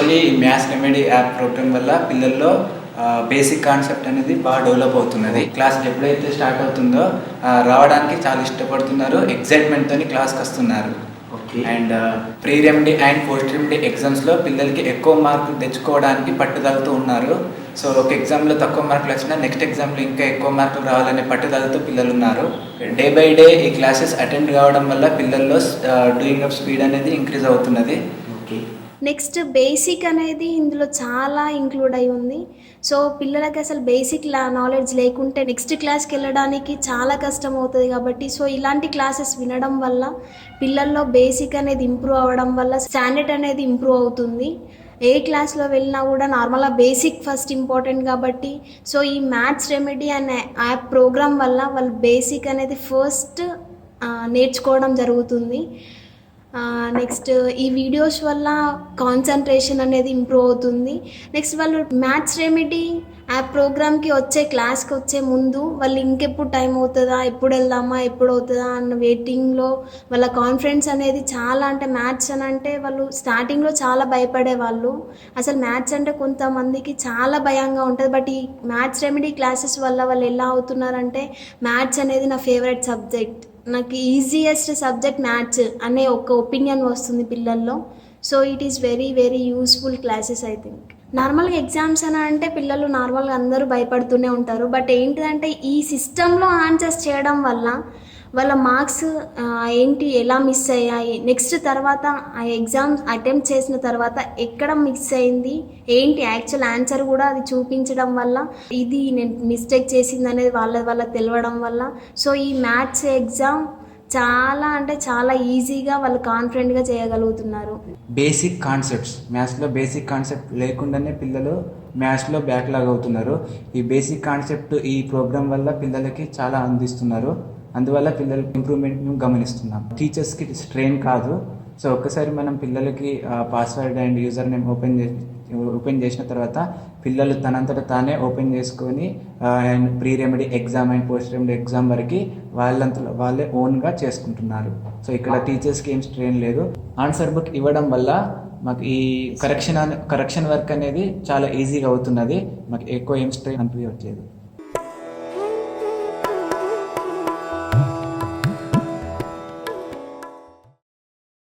Especially ఈ maths remedy app programme వల్ల పిల్లల్లో బేసిక్ కాన్సెప్ట్ అనేది బాగా డెవలప్ అవుతున్నది. క్లాస్ ఎప్పుడైతే స్టార్ట్ అవుతుందో రావడానికి చాలా ఇష్టపడుతున్నారు, ఎగ్జైట్మెంట్తో క్లాస్కి వస్తున్నారు. And pre remedy and post remedy ఎగ్జామ్స్లో పిల్లలకి ఎక్కువ మార్కులు తెచ్చుకోవడానికి పట్టుదలతో ఉన్నారు. సో ఒక ఎగ్జామ్లో తక్కువ మార్కులు వచ్చినా నెక్స్ట్ ఎగ్జామ్లో ఇంకా ఎక్కువ మార్కులు రావాలనే పట్టుదలతో పిల్లలు ఉన్నారు. డే బై డే ఈ క్లాసెస్ అటెండ్ కావడం వల్ల పిల్లల్లో డూయింగ్ అప్ స్పీడ్ అనేది ఇంక్రీజ్ అవుతున్నది. నెక్స్ట్ బేసిక్ అనేది ఇందులో చాలా ఇంక్లూడ్ అయి ఉంది. సో పిల్లలకి అసలు బేసిక్ నాలెడ్జ్ లేకుంటే నెక్స్ట్ క్లాస్కి వెళ్ళడానికి చాలా కష్టం అవుతుంది. కాబట్టి సో ఇలాంటి క్లాసెస్ వినడం వల్ల పిల్లల్లో బేసిక్ అనేది ఇంప్రూవ్ అవ్వడం వల్ల స్టాండర్డ్ అనేది ఇంప్రూవ్ అవుతుంది. ఏ క్లాస్లో వెళ్ళినా కూడా నార్మల్గా బేసిక్ ఫస్ట్ ఇంపార్టెంట్ కాబట్టి సో ఈ మ్యాథ్స్ రెమెడీ అనే యాప్ ప్రోగ్రామ్ వల్ల వాళ్ళు బేసిక్ అనేది ఫస్ట్ నేర్చుకోవడం జరుగుతుంది. నెక్స్ట్ ఈ వీడియోస్ వల్ల కాన్సన్ట్రేషన్ అనేది ఇంప్రూవ్ అవుతుంది. నెక్స్ట్ వాళ్ళు మ్యాథ్స్ రెమెడీ యాప్ ప్రోగ్రామ్కి క్లాస్కి వచ్చే ముందు వాళ్ళు ఇంకెప్పుడు టైం అవుతుందా, ఎప్పుడు వెళ్దామా, ఎప్పుడు అవుతుందా అన్న వెయిటింగ్లో వాళ్ళ కాన్ఫిడెన్స్ అనేది చాలా, అంటే మ్యాథ్స్ అని అంటే వాళ్ళు స్టార్టింగ్లో చాలా భయపడేవాళ్ళు. అసలు మ్యాథ్స్ అంటే కొంతమందికి చాలా భయంగా ఉంటుంది. బట్ ఈ మ్యాథ్స్ రెమెడీ క్లాసెస్ వల్ల వాళ్ళు ఎలా అవుతున్నారంటే మ్యాథ్స్ అనేది నా ఫేవరెట్ సబ్జెక్ట్, నాకు ఈజియెస్ట్ సబ్జెక్ట్ మ్యాథ్స్ అనే ఒక ఒపీనియన్ వస్తుంది పిల్లల్లో. So it is very very useful classes I think. నార్మల్గా ఎగ్జామ్స్ అని అంటే పిల్లలు నార్మల్గా అందరూ భయపడుతూనే ఉంటారు. బట్ ఏంటిదంటే ఈ సిస్టంలో ఆన్సర్స్ చేయడం వల్ల వాళ్ళ మార్క్స్ ఎలా మిస్ అయ్యాయి, నెక్స్ట్ తర్వాత ఆ ఎగ్జామ్స్ అటెంప్ట్ చేసిన తర్వాత ఎక్కడ మిస్ అయింది ఏంటి యాక్చువల్ ఆన్సర్ కూడా అది చూపించడం వల్ల ఇది నేను మిస్టేక్ చేసింది అనేది వాళ్ళకి తెలవడం వల్ల సో ఈ మ్యాథ్స్ ఎగ్జామ్ చాలా అంటే చాలా ఈజీగా వాళ్ళు కాన్ఫిడెంట్గా చేయగలుగుతున్నారు. బేసిక్ కాన్సెప్ట్స్ మ్యాథ్స్లో బేసిక్ కాన్సెప్ట్ లేకుండానే పిల్లలు మ్యాథ్స్లో బ్యాక్లాగ్ అవుతున్నారు. ఈ బేసిక్ కాన్సెప్ట్ ఈ ప్రోగ్రామ్ వల్ల పిల్లలకి చాలా అందిస్తున్నారు. అందువల్ల పిల్లల ఇంప్రూవ్మెంట్ను గమనిస్తున్నాం. టీచర్స్కి స్ట్రెయిన్ కాదు. సో ఒక్కసారి మనం పిల్లలకి password and user name open చేసిన తర్వాత పిల్లలు తనంతట తానే ఓపెన్ చేసుకొని and pre remedy exam and post remedy exam వరకు వాళ్ళే ఓన్గా చేసుకుంటున్నారు. సో ఇక్కడ టీచర్స్కి ఏం స్ట్రెయిన్ లేదు. ఆన్సర్ బుక్ ఇవ్వడం వల్ల మాకు ఈ కరెక్షన్ వర్క్ అనేది చాలా ఈజీగా అవుతున్నది. మాకు ఎక్కువ ఏం స్ట్రెయిన్ అనిపించట్లేదు.